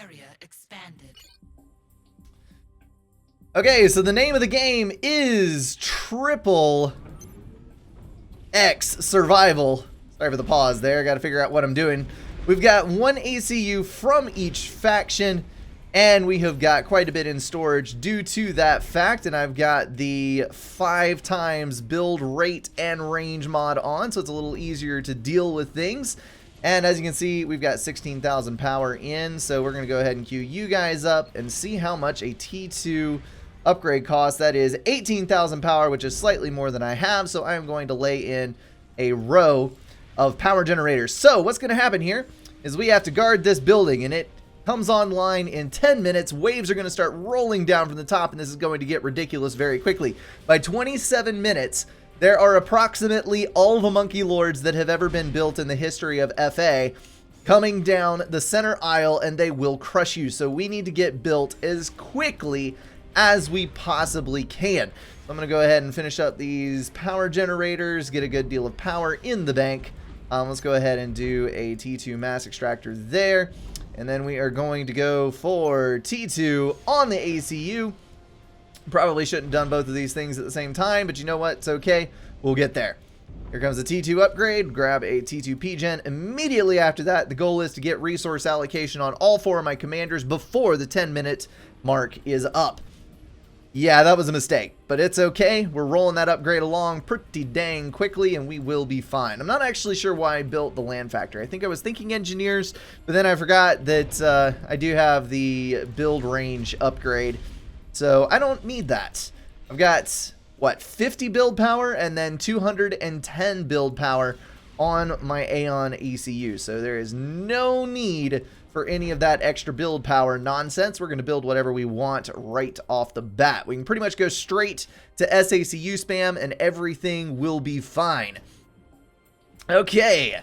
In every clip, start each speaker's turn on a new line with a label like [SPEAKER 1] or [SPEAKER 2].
[SPEAKER 1] area expanded.
[SPEAKER 2] Okay, so the name of the game is Triple X Survival. Sorry for the pause there. I got to figure out what I'm doing. We've got one ACU from each faction, and we have got quite a bit in storage due to that fact. And I've got the 5 times build rate and range mod on, so it's a little easier to deal with things. And as you can see, we've got 16,000 power in, so we're going to go ahead and queue you guys up and see how much a T2 upgrade costs. That is 18,000 power, which is slightly more than I have, so I am going to lay in a row of power generators. So what's going to happen here is we have to guard this building, and it comes online in 10 minutes. Waves are going to start rolling down from the top, and this is going to get ridiculous very quickly. By 27 minutes, there are approximately all the monkey lords that have ever been built in the history of FA coming down the center aisle, and they will crush you. So we need to get built as quickly as we possibly can. So I'm going to go ahead and finish up these power generators, get a good deal of power in the bank. Let's go ahead and do a T2 mass extractor there. And then we are going to go for T2 on the ACU. Probably shouldn't have done both of these things at the same time, but you know what? It's okay. We'll get there. Here comes the T2 upgrade. Grab a T2 PGen. Immediately after that, the goal is to get resource allocation on all 4 of my commanders before the 10-minute mark is up. Yeah, that was a mistake, but it's okay. We're rolling that upgrade along pretty dang quickly, and we will be fine. I'm not actually sure why I built the land factory. I think I was thinking engineers, but then I forgot that I do have the build range upgrade. So I don't need that. I've got, what, 50 build power and then 210 build power on my Aeon ECU. So there is no need for any of that extra build power nonsense. We're going to build whatever we want right off the bat. We can pretty much go straight to SACU spam and everything will be fine. Okay.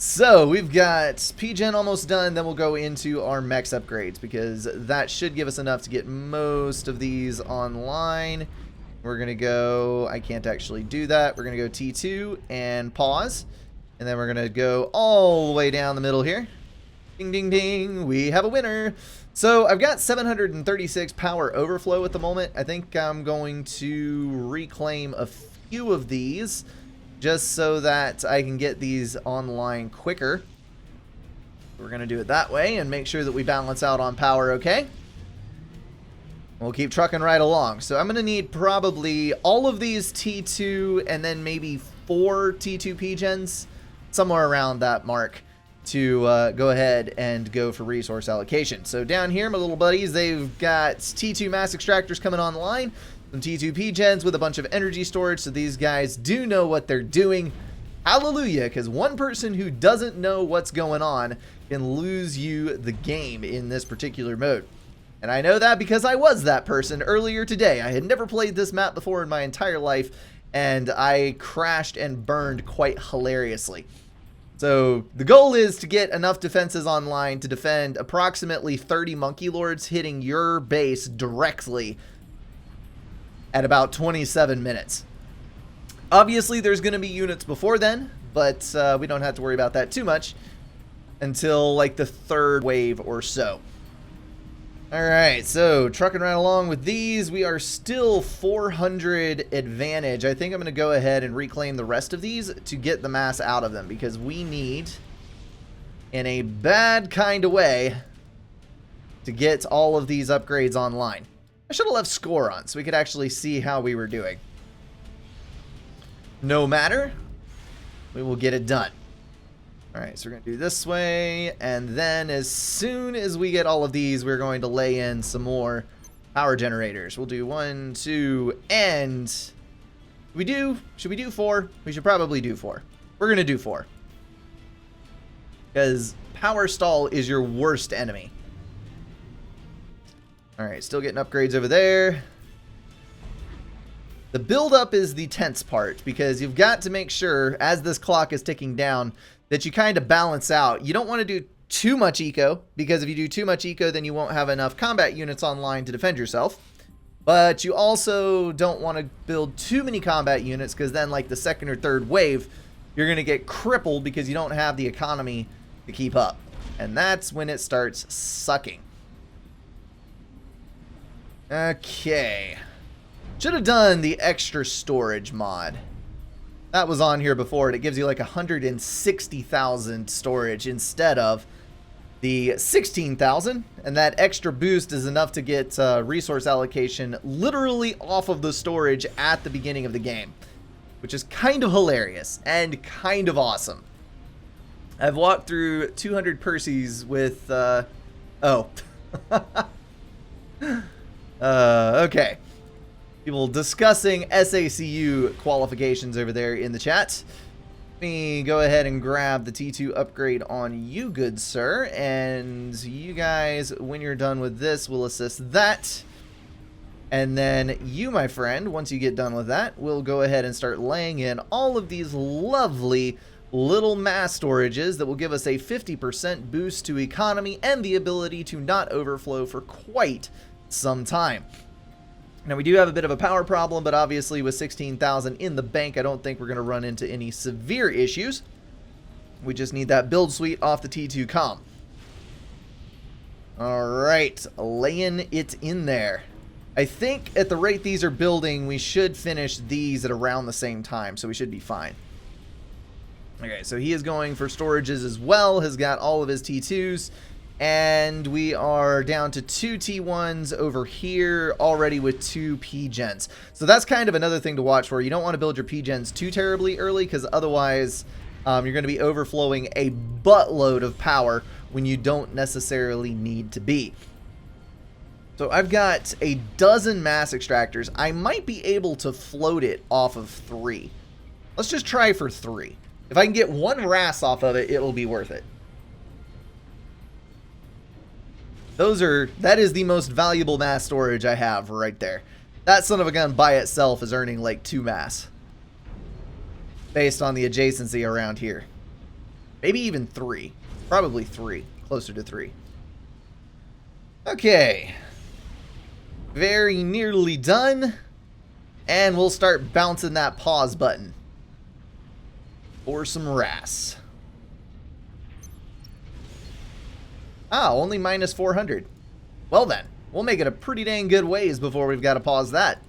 [SPEAKER 2] So we've got PGen almost done, then we'll go into our mechs upgrades because that should give us enough to get most of these online. We're going to go, I can't actually do that. We're going to go T2 and pause. And then we're going to go all the way down the middle here. Ding, ding, ding. We have a winner. So I've got 736 power overflow at the moment. I think I'm going to reclaim a few of these just so that I can get these online quicker. We're going to do it that way and make sure that we balance out on power, okay? We'll keep trucking right along. So I'm going to need probably all of these T2 and then maybe 4 T2 PGens, somewhere around that mark, to go ahead and go for resource allocation. So down here, my little buddies, they've got T2 mass extractors coming online. Some T2 PGens with a bunch of energy storage, so these guys do know what they're doing. Hallelujah, because one person who doesn't know what's going on can lose you the game in this particular mode. And I know that because I was that person earlier today. I had never played this map before in my entire life, and I crashed and burned quite hilariously. So the goal is to get enough defenses online to defend approximately 30 monkey lords hitting your base directly at about 27 minutes. Obviously, there's going to be units before then, but we don't have to worry about that too much until like the 3rd wave or so. Alright, so trucking right along with these, we are still 400 advantage. I think I'm going to go ahead and reclaim the rest of these to get the mass out of them because we need, in a bad kind of way, to get all of these upgrades online. I should have left score on so we could actually see how we were doing. No matter, we will get it done. Alright, so we're going to do this way, and then as soon as we get all of these, we're going to lay in some more power generators. We'll do 1, 2, and should we do 4? We should probably do 4. We're going to do 4. Because power stall is your worst enemy. Alright, still getting upgrades over there. The build-up is the tense part, because you've got to make sure, as this clock is ticking down, that you kind of balance out. You don't want to do too much eco, because if you do too much eco, then you won't have enough combat units online to defend yourself. But you also don't want to build too many combat units, because then like the 2nd or 3rd wave, you're going to get crippled because you don't have the economy to keep up. And that's when it starts sucking. Okay. Should have done the extra storage mod. That was on here before, and it gives you like 160,000 storage instead of the 16,000, and that extra boost is enough to get resource allocation literally off of the storage at the beginning of the game, which is kind of hilarious and kind of awesome. I've walked through 200 Perseus with, okay. People discussing SACU qualifications over there in the chat. Let me go ahead and grab the T2 upgrade on you, good sir. And you guys, when you're done with this, will assist that. And then you, my friend, once you get done with that, we'll go ahead and start laying in all of these lovely little mass storages that will give us a 50% boost to economy and the ability to not overflow for quite some time. Now, we do have a bit of a power problem, but obviously with 16,000 in the bank, I don't think we're going to run into any severe issues. We just need that build suite off the T2 comm. All right, laying it in there. I think at the rate these are building, we should finish these at around the same time, so we should be fine. Okay, so he is going for storages as well, has got all of his T2s, and we are down to 2 T1s over here already with 2 P-Gens. So that's kind of another thing to watch for. You don't want to build your P-Gens too terribly early, because otherwise you're going to be overflowing a buttload of power when you don't necessarily need to be. So I've got a dozen mass extractors. I might be able to float it off of 3. Let's just try for 3. If I can get 1 RAS off of it, it'll be worth it. That is the most valuable mass storage I have right there. That son of a gun by itself is earning like 2 mass. Based on the adjacency around here. Maybe even 3. Probably 3. Closer to 3. Okay. Very nearly done. And we'll start bouncing that pause button. For some RAS. Ah, only minus 400. Well then, we'll make it a pretty dang good ways before we've got to pause that.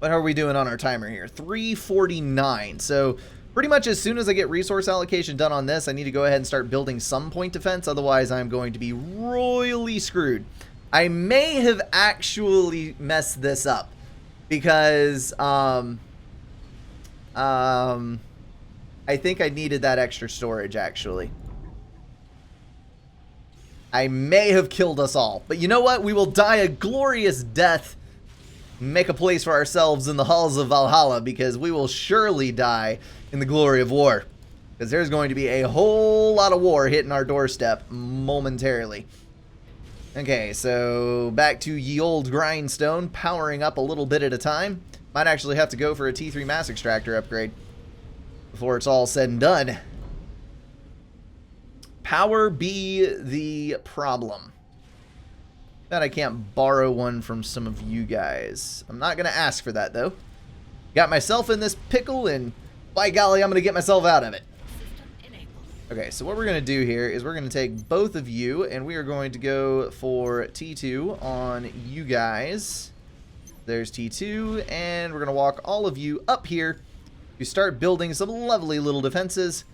[SPEAKER 2] What are we doing on our timer here? 349. So pretty much as soon as I get resource allocation done on this, I need to go ahead and start building some point defense. Otherwise, I'm going to be royally screwed. I may have actually messed this up because I think I needed that extra storage, actually. I may have killed us all. But you know what? We will die a glorious death. Make a place for ourselves in the halls of Valhalla, because we will surely die in the glory of war. Because there's going to be a whole lot of war hitting our doorstep momentarily. Okay, so back to ye old grindstone, powering up a little bit at a time. Might actually have to go for a T3 mass extractor upgrade before it's all said and done. Power be the problem. Bet I can't borrow one from some of you guys. I'm not going to ask for that, though. Got myself in this pickle, and by golly, I'm going to get myself out of it. Okay, so what we're going to do here is we're going to take both of you, and we are going to go for T2 on you guys. There's T2, and we're going to walk all of you up here to start building some lovely little defenses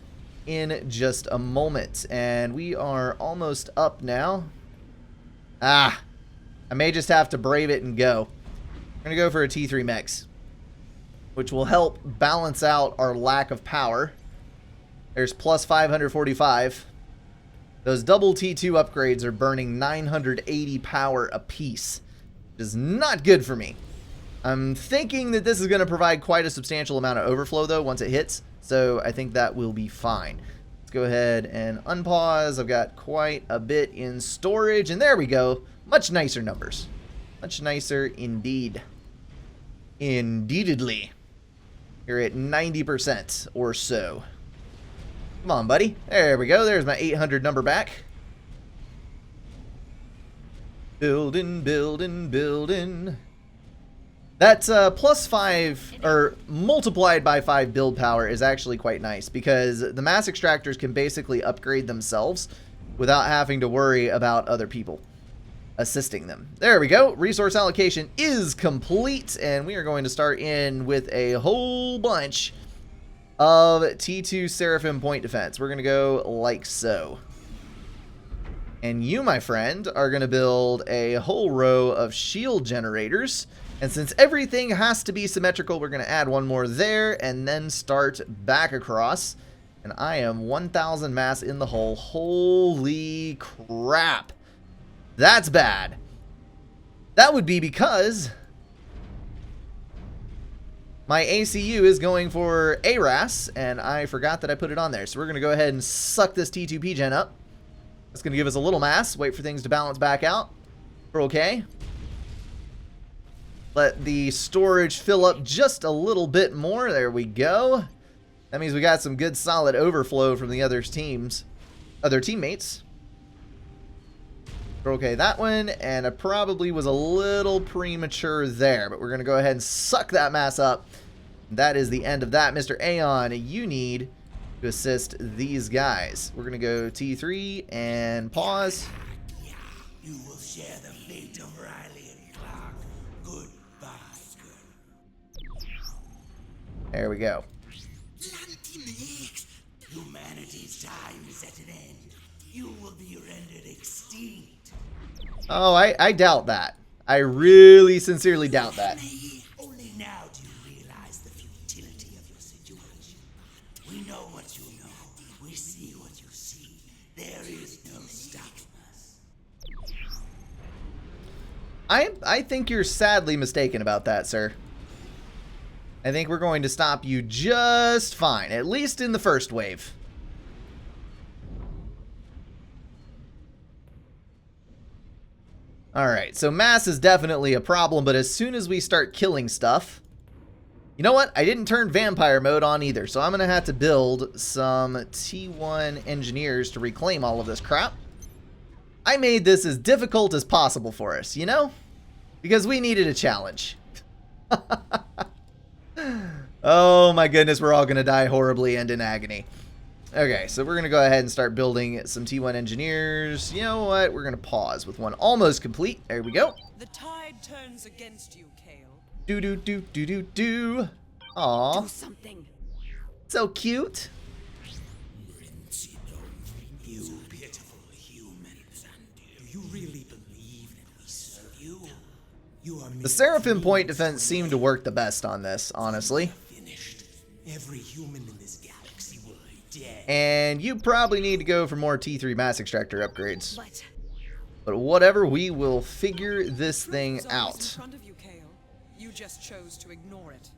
[SPEAKER 2] in just a moment. And we are almost up now. Ah, I may just have to brave it and go. We're going to go for a T3 mechs, which will help balance out our lack of power. There's plus 545. Those double T2 upgrades are burning 980 power apiece, which is not good for me. I'm thinking that this is going to provide quite a substantial amount of overflow, though, once it hits. So I think that will be fine. Let's go ahead and unpause. I've got quite a bit in storage, and there we go. Much nicer numbers. Much nicer indeed. Indeededly. You're at 90% or so. Come on, buddy. There we go. There's my 800 number back. Building, building, building. That plus 5, or multiplied by 5 build power is actually quite nice, because the mass extractors can basically upgrade themselves without having to worry about other people. assisting them. There we go. Resource allocation is complete, and we are going to start in with a whole bunch of T2 Seraphim point defense. We're going to go like so. And you, my friend, are going to build a whole row of shield generators. And since everything has to be symmetrical, we're going to add one more there and then start back across. And I am 1,000 mass in the hole. Holy crap. That's bad. That would be because my ACU is going for ARAS, and I forgot that I put it on there. So we're going to go ahead and suck this T2P gen up. That's going to give us a little mass. Wait for things to balance back out. We're okay. Let the storage fill up just a little bit more. There we go. That means we got some good solid overflow from the other teammates. We're okay that one, and I probably was a little premature there, but we're going to go ahead and suck that mass up. That is the end of that. Mr. Aeon, you need to assist these guys. We're going to go T3 and pause.
[SPEAKER 1] You will share the fate of Riley and Clark. Goodbye.
[SPEAKER 2] There we go.
[SPEAKER 1] Humanity's time is at an end. You will be rendered extinct.
[SPEAKER 2] Oh, I doubt that. I really sincerely doubt that.
[SPEAKER 1] Only now do you realize the futility of your situation. We know what you know. We see what you see. There is no stopping us.
[SPEAKER 2] I think you're sadly mistaken about that, sir. I think we're going to stop you just fine, at least in the first wave. Alright, so mass is definitely a problem, but as soon as we start killing stuff... You know what? I didn't turn vampire mode on either, so I'm going to have to build some T1 engineers to reclaim all of this crap. I made this as difficult as possible for us, you know? Because we needed a challenge. Oh my goodness, we're all going to die horribly and in agony. Okay, so we're going to go ahead and start building some T1 engineers. You know what? We're going to pause with one almost complete. There we go.
[SPEAKER 3] The tide turns against you, Kale.
[SPEAKER 2] Do. Aw.
[SPEAKER 3] Do something.
[SPEAKER 2] So cute.
[SPEAKER 1] You pitiful humans. Do you really believe that we serve you? You are
[SPEAKER 2] The Seraphim point defense seemed to work the best on this, honestly.
[SPEAKER 1] finished. Every human in this galaxy will be dead.
[SPEAKER 2] And you probably need to go for more T3 mass extractor upgrades. But whatever, we will figure this thing
[SPEAKER 3] Proof is always
[SPEAKER 2] out.
[SPEAKER 3] in front of you, Kale. You just chose to ignore it.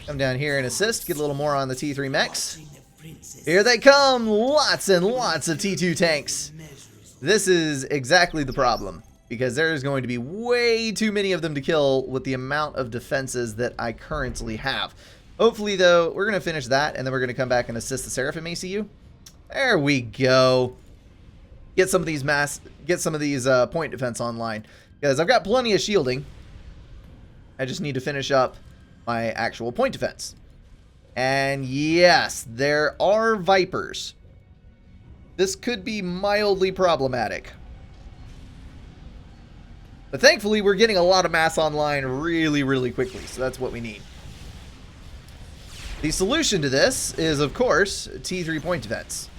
[SPEAKER 2] Come down here and assist, get a little more on the T3 mechs.
[SPEAKER 1] Watching the princess
[SPEAKER 2] Here they come! Lots and lots of T2 tanks.
[SPEAKER 1] measures
[SPEAKER 2] This is exactly the problem, because there's going to be way too many of them to kill with the amount of defenses that I currently have. Hopefully, though, we're going to finish that, and then we're going to come back and assist the Seraphim ACU. There we go. Get some of these point defense online, because I've got plenty of shielding. I just need to finish up my actual point defense. And yes, there are Vipers. This could be mildly problematic. But thankfully, we're getting a lot of mass online really, really quickly, so that's what we need. The solution to this is, of course, T3 point defense.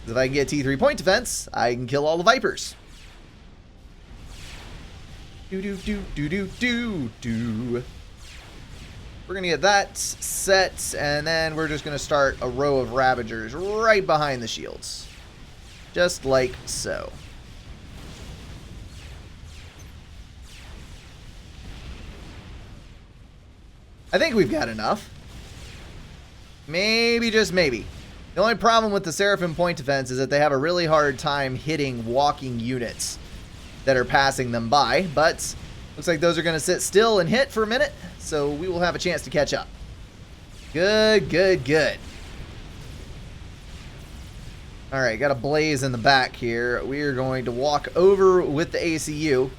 [SPEAKER 2] If I can get T3 point defense, I can kill all the Vipers. We're going to get that set, and then we're just going to start a row of Ravagers right behind the shields. Just like so. I think we've got enough. Maybe, just maybe. The only problem with the Seraphim point defense is that they have a really hard time hitting walking units that are passing them by, but looks like those are going to sit still and hit for a minute, so we will have a chance to catch up. Good. Alright, got a blaze in the back here. We are going to walk over with the ACU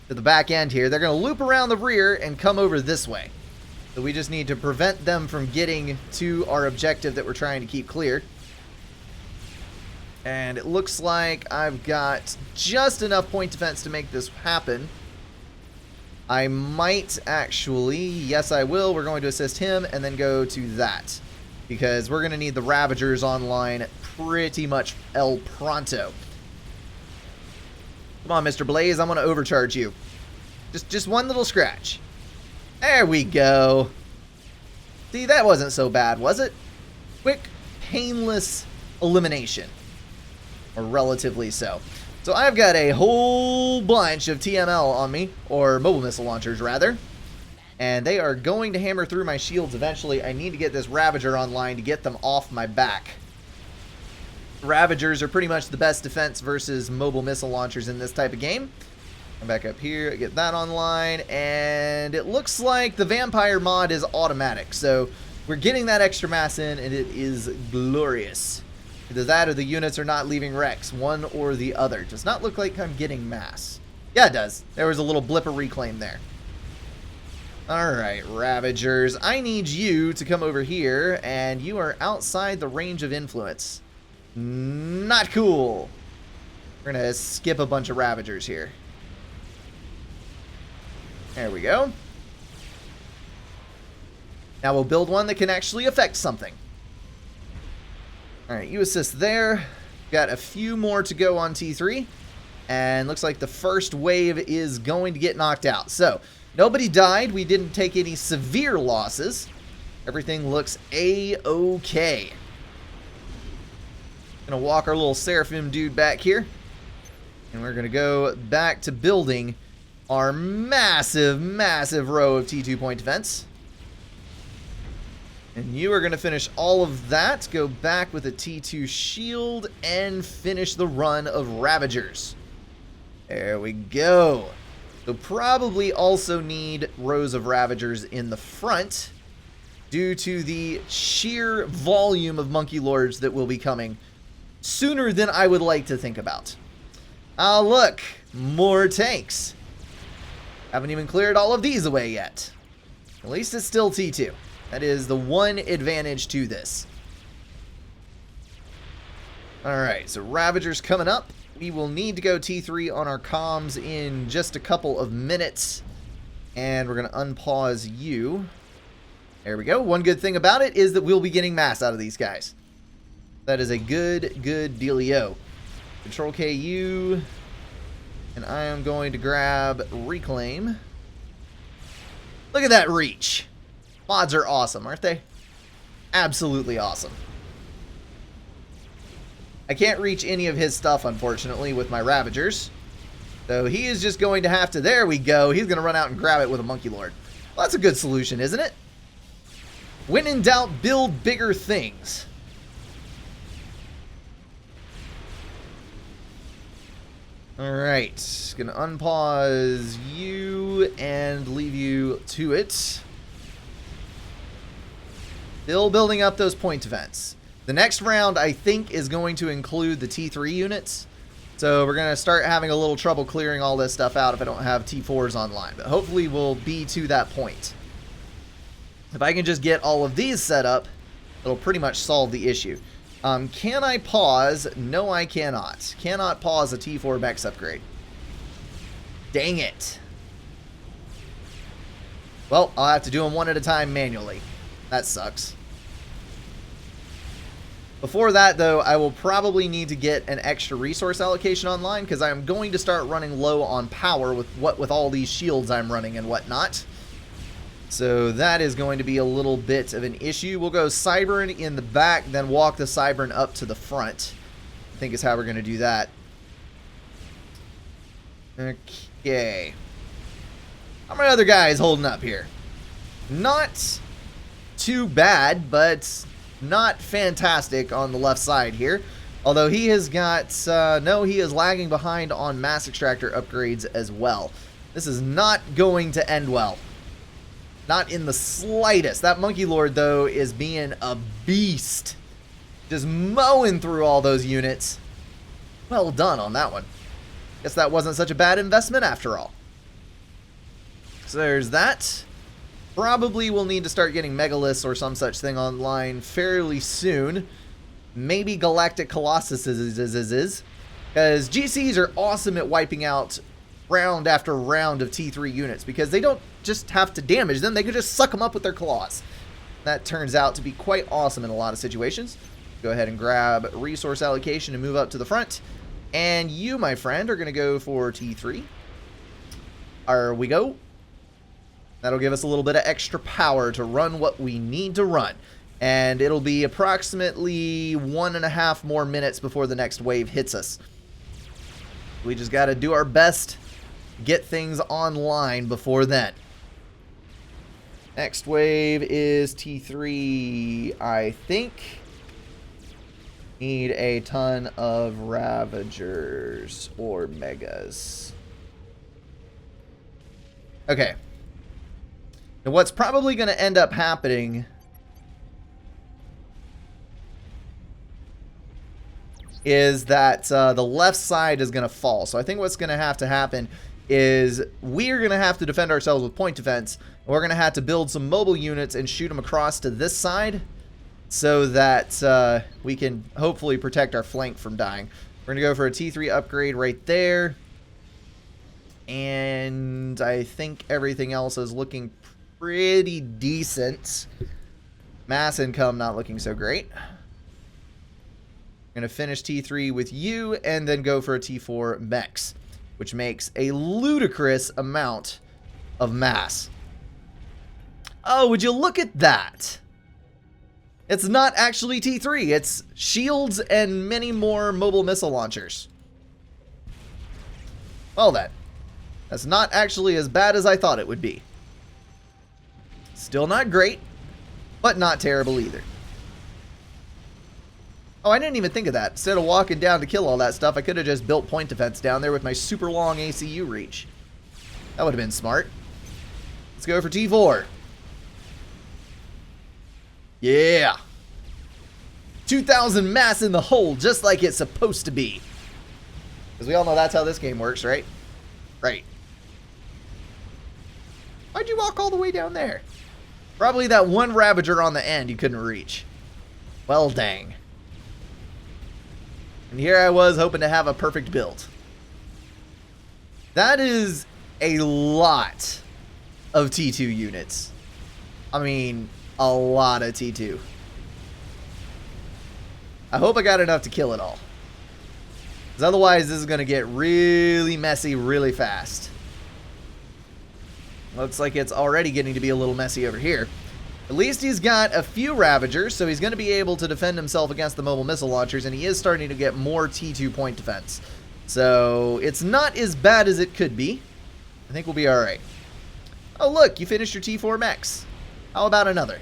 [SPEAKER 2] to the back end here. They're going to loop around the rear and come over this way. So we just need to prevent them from getting to our objective that we're trying to keep clear. And it looks like I've got just enough point defense to make this happen. I might actually, yes I will, we're going to assist him and then go to that. Because we're going to need the Ravagers online pretty much el pronto. Come on, Mr. Blaze, I'm going to overcharge you. Just one little scratch. There we go. See, that wasn't so bad, was it? Quick, painless elimination. Or relatively so. So I've got a whole bunch of TML on me, or mobile missile launchers rather. And they are going to hammer through my shields eventually. I need to get this Ravager online to get them off my back. Ravagers are pretty much the best defense versus mobile missile launchers in this type of game. Come back up here, get that online, and it looks like the Vampire mod is automatic. So we're getting that extra mass in, and it is glorious. Either that or the units are not leaving wrecks, one or the other. Does not look like I'm getting mass. Yeah, it does. There was a little blip of reclaim there. Alright, Ravagers, I need you to come over here, and you are outside the range of influence. Not cool. We're going to skip a bunch of Ravagers here. There we go. Now we'll build one that can actually affect something. Alright, you assist there. Got a few more to go on T3. And looks like the first wave is going to get knocked out. So, nobody died. We didn't take any severe losses. Everything looks A-okay. Gonna walk our little Seraphim dude back here. And we're gonna go back to building our massive, massive row of T2 point defense. And you are gonna finish all of that, go back with a T2 shield, and finish the run of Ravagers. There we go. So probably also need rows of Ravagers in the front due to the sheer volume of Monkey Lords that will be coming sooner than I would like to think about. Ah, look, more tanks. Haven't even cleared all of these away yet. At least it's still T2. That is the one advantage to this. Alright, so Ravagers coming up. We will need to go T3 on our comms in just a couple of minutes. And we're going to unpause you. There we go. One good thing about it is that we'll be getting mass out of these guys. That is a good dealio. Control KU. And I am going to grab Reclaim. Look at that reach. Mods are awesome, aren't they? Absolutely awesome. I can't reach any of his stuff, unfortunately, with my Ravagers. So he is just going to have to... There we go. He's going to run out and grab it with a Monkey Lord. Well, that's a good solution, isn't it? When in doubt, build bigger things. Alright, gonna unpause you and leave you to it. Still building up those point events. The next round, I think, is going to include the T3 units. So we're gonna start having a little trouble clearing all this stuff out if I don't have T4s online. But hopefully we'll be to that point. If I can just get all of these set up, it'll pretty much solve the issue. Can I pause? No, I cannot. Cannot pause a T4 Mex upgrade. Dang it. Well, I'll have to do them one at a time manually. That sucks. Before that, though, I will probably need to get an extra resource allocation online because I'm going to start running low on power with all these shields I'm running and whatnot. So that is going to be a little bit of an issue. We'll go Cybern in the back, then walk the Cybern up to the front. I think is how we're going to do that. Okay. How many other guys holding up here? Not too bad, but not fantastic on the left side here. Although he has got... no, he is lagging behind on Mass Extractor upgrades as well. This is not going to end well. Not in the slightest. That Monkey Lord, though, is being a beast. Just mowing through all those units. Well done on that one. Guess that wasn't such a bad investment after all. So there's that. Probably will need to start getting Megaliths or some such thing online fairly soon. maybe Galactic Colossuses, because GCs are awesome at wiping out round after round of T3 units, because they don't just have to damage them, they can just suck them up with their claws. That turns out to be quite awesome in a lot of situations. Go ahead and grab resource allocation and move up to the front. And you, my friend, are going to go for T3. There we go. That'll give us a little bit of extra power to run what we need to run. And it'll be approximately 1.5 more minutes before the next wave hits us. We just got to do our best, get things online before then. Next wave is T3, I think. Need a ton of Ravagers or Megas. Okay. Now what's probably going to end up happening is that the left side is going to fall. So I think what's going to happen is we're going to have to defend ourselves with point defense. We're going to have to build some mobile units and shoot them across to this side so that we can hopefully protect our flank from dying. We're going to go for a T3 upgrade right there. And I think everything else is looking pretty decent. Mass income not looking so great. I'm going to finish T3 with you and then go for a T4 mechs, which makes a ludicrous amount of mass. Oh, would you look at that? It's not actually T3. It's shields and many more mobile missile launchers. Well then, that's not actually as bad as I thought it would be. Still not great, but not terrible either. Oh, I didn't even think of that. Instead of walking down to kill all that stuff, I could have just built point defense down there with my super long ACU reach. That would have been smart. Let's go for T4. Yeah. 2,000 mass in the hole, just like it's supposed to be. Because we all know that's how this game works, right? Right. Why'd you walk all the way down there? Probably that one Ravager on the end you couldn't reach. Well, dang. And here I was hoping to have a perfect build. That is a lot of T2 units. I mean, a lot of T2. I hope I got enough to kill it all. Because otherwise this is going to get really messy really fast. Looks like it's already getting to be a little messy over here. At least he's got a few Ravagers, so he's going to be able to defend himself against the mobile missile launchers, and he is starting to get more T2 point defense. So it's not as bad as it could be. I think we'll be alright. Oh look, you finished your T4 mechs. How about another?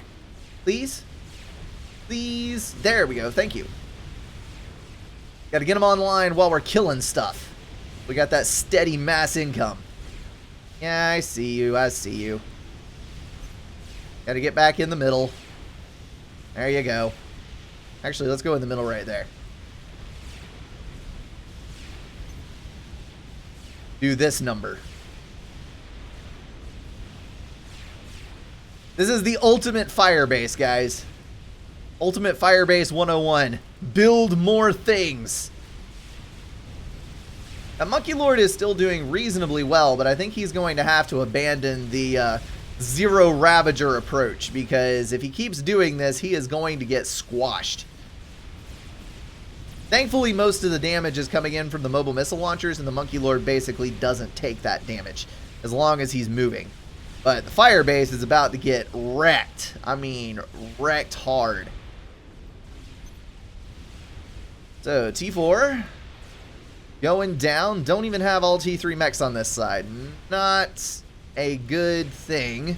[SPEAKER 2] Please? Please? There we go, thank you. Gotta get them online while we're killing stuff. We got that steady mass income. Yeah, I see you, I see you. Gotta get back in the middle. There you go. Actually, let's go in the middle right there. Do this number. This is the ultimate fire base, guys. Ultimate fire base 101. Build more things. Now, Monkey Lord is still doing reasonably well, but I think he's going to have to abandon the zero Ravager approach, because if he keeps doing this, he is going to get squashed. Thankfully, most of the damage is coming in from the mobile missile launchers, and the Monkey Lord basically doesn't take that damage as long as he's moving. But the fire base is about to get wrecked. I mean, wrecked hard. So, T4 going down. Don't even have all T3 mechs on this side. Not a good thing.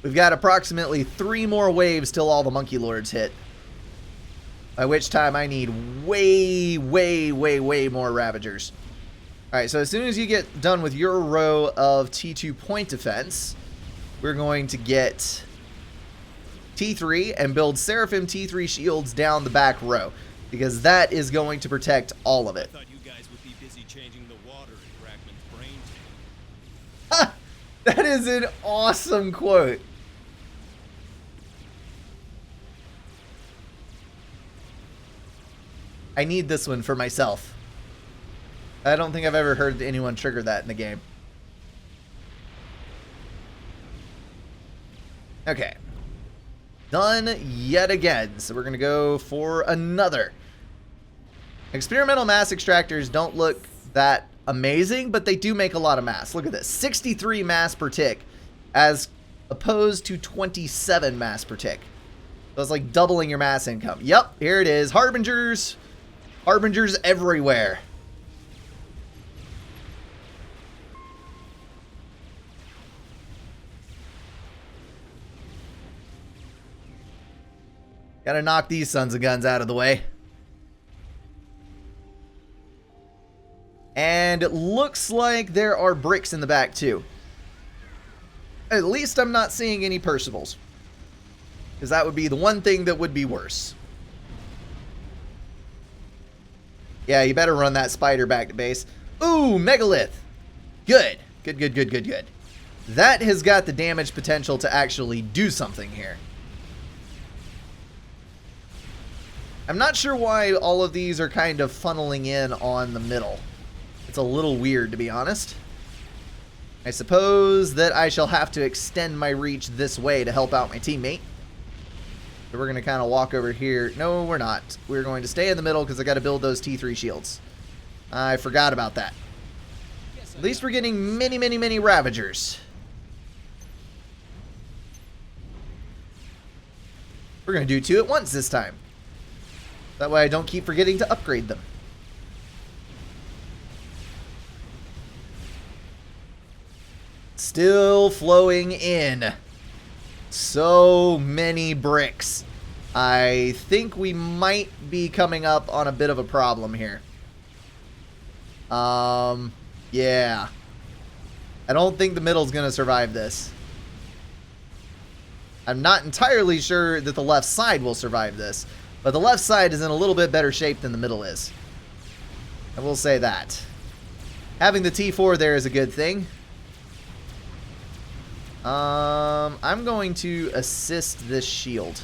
[SPEAKER 2] We've got approximately 3 more waves till all the Monkey Lords hit. By which time I need way more Ravagers. Alright, so as soon as you get done with your row of T2 point defense, we're going to get T3 and build Seraphim T3 shields down the back row, because that is going to protect all of it.
[SPEAKER 4] I thought you guys would be busy changing the water in Brackman's brain tank.
[SPEAKER 2] That is an awesome quote. I need this one for myself. I don't think I've ever heard anyone trigger that in the game. Okay. Done yet again. So we're going to go for another. Experimental mass extractors don't look that amazing, but they do make a lot of mass. Look at this. 63 mass per tick as opposed to 27 mass per tick. So it's like doubling your mass income. Yep, here it is. Harbingers. Harbingers everywhere. Gotta knock these sons of guns out of the way. And it looks like there are bricks in the back too. At least I'm not seeing any Percivals, because that would be the one thing that would be worse. Yeah, you better run that spider back to base. Ooh, megalith. Good. Good, good, good, good, good. That has got the damage potential to actually do something here. I'm not sure why all of these are kind of funneling in on the middle. It's a little weird, to be honest. I suppose that I shall have to extend my reach this way to help out my teammate. So we're going to kind of walk over here. No, we're not. We're going to stay in the middle because I got to build those T3 shields. I forgot about that. At least we're getting many, many, many Ravagers. We're going to do 2 at once this time. That way I don't keep forgetting to upgrade them. Still flowing in. So many bricks. I think we might be coming up on a bit of a problem here. Yeah. I don't think the middle's going to survive this. I'm not entirely sure that the left side will survive this. But the left side is in a little bit better shape than the middle is. I will say that. Having the T4 there is a good thing. I'm going to assist this shield.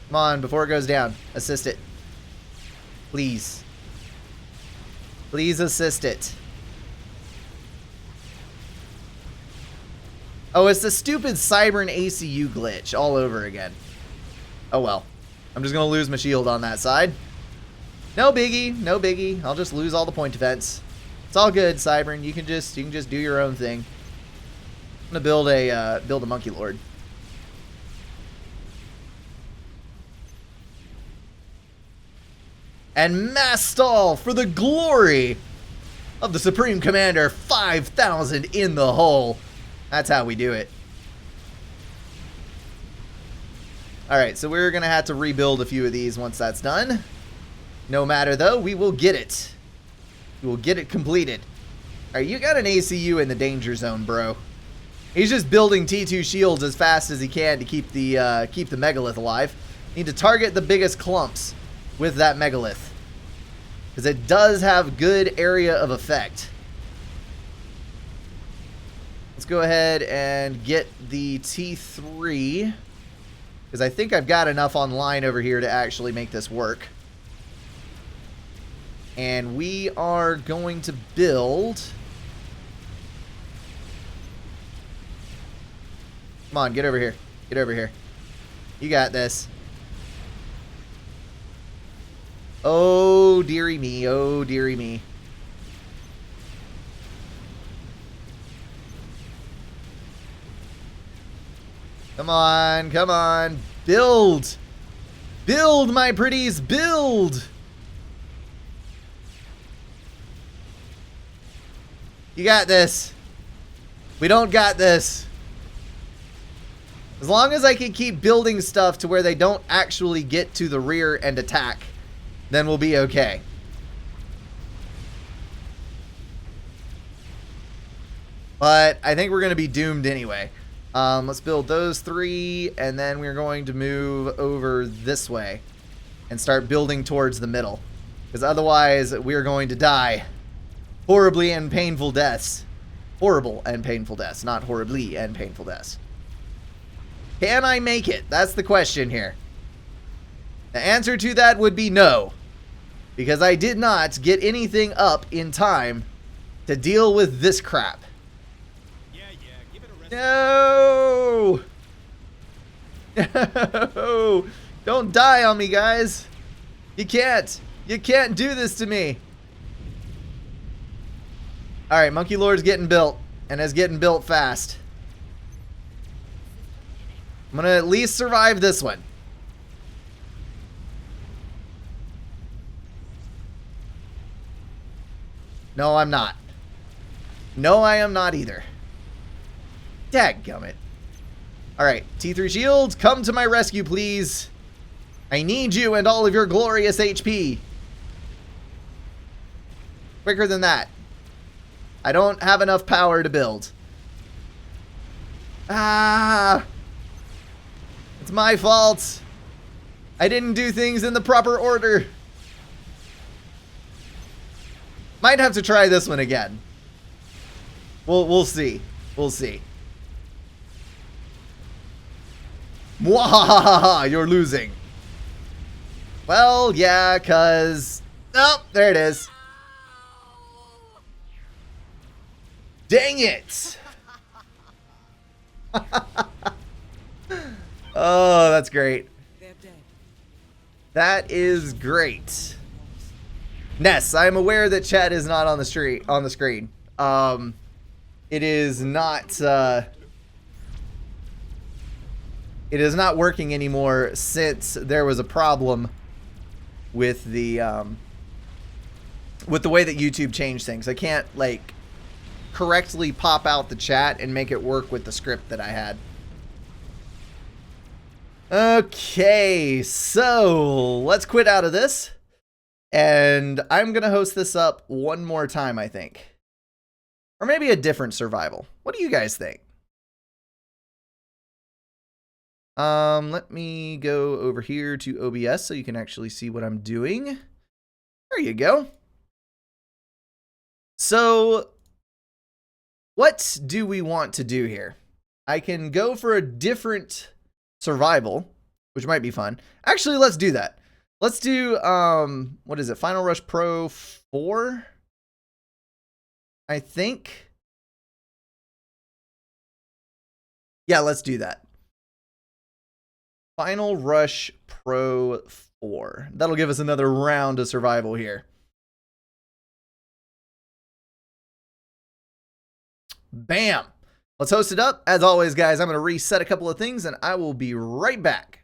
[SPEAKER 2] Come on, before it goes down. Assist it. Please. Please assist it. Oh, it's the stupid Cybern ACU glitch all over again. Oh well. I'm just going to lose my shield on that side. No biggie, no biggie. I'll just lose all the point defense. It's all good, Cybern. You can just do your own thing. I'm going to build a Monkey Lord. And mass stall for the glory of the Supreme Commander. 5,000 in the hole. That's how we do it. Alright, so we're going to have to rebuild a few of these once that's done. No matter, though, we will get it. We will get it completed. Alright, you got an ACU in the danger zone, bro. He's just building T2 shields as fast as he can to keep the megalith alive. Need to target the biggest clumps with that megalith, because it does have good area of effect. Let's go ahead and get the T3, because I think I've got enough online over here to actually make this work. And we are going to build... Come on, get over here. Get over here. You got this. Oh, dearie me. Oh, dearie me. Come on, come on. Build. Build, my pretties. Build. You got this. We don't got this. As long as I can keep building stuff to where they don't actually get to the rear and attack, then we'll be okay. But I think we're going to be doomed anyway. Let's build those 3, and then we're going to move over this way and start building towards the middle. Because otherwise, we're going to die. Horribly and painful deaths. Horrible and painful deaths, not horribly and painful deaths. Can I make it? That's the question here. The answer to that would be no. Because I did not get anything up in time to deal with this crap.
[SPEAKER 4] Yeah, give it a rest.
[SPEAKER 2] No! No! Don't die on me, guys. You can't. You can't do this to me. Alright, Monkey Lord's getting built. And is getting built fast. I'm gonna at least survive this one. No, I'm not. No, I am not either. Dadgummit. Alright, T3 shields, come to my rescue, please. I need you and all of your glorious HP. Quicker than that. I don't have enough power to build. Ah! It's my fault. I didn't do things in the proper order. Might have to try this one again. We'll see. We'll see. Mwahaha, you're losing. Well, yeah, cause... Oh, there it is. Dang it! Oh, that's great.
[SPEAKER 3] They're dead.
[SPEAKER 2] That is great. Ness, I am aware that chat is not on the screen. It is not working anymore since there was a problem with the way that YouTube changed things. I can't like correctly pop out the chat and make it work with the script that I had. Okay, so let's quit out of this. And I'm going to host this up one more time, I think. Or maybe a different survival. What do you guys think? Let me go over here to OBS so you can actually see what I'm doing. There you go. So, what do we want to do here? I can go for a different survival, which might be fun. Actually, let's do that. Let's do, what is it? Final Rush Pro 4? I think. Yeah, let's do that. Final Rush Pro 4. That'll give us another round of survival here. Bam! Let's host it up. As always, guys, I'm going to reset a couple of things, and I will be right back.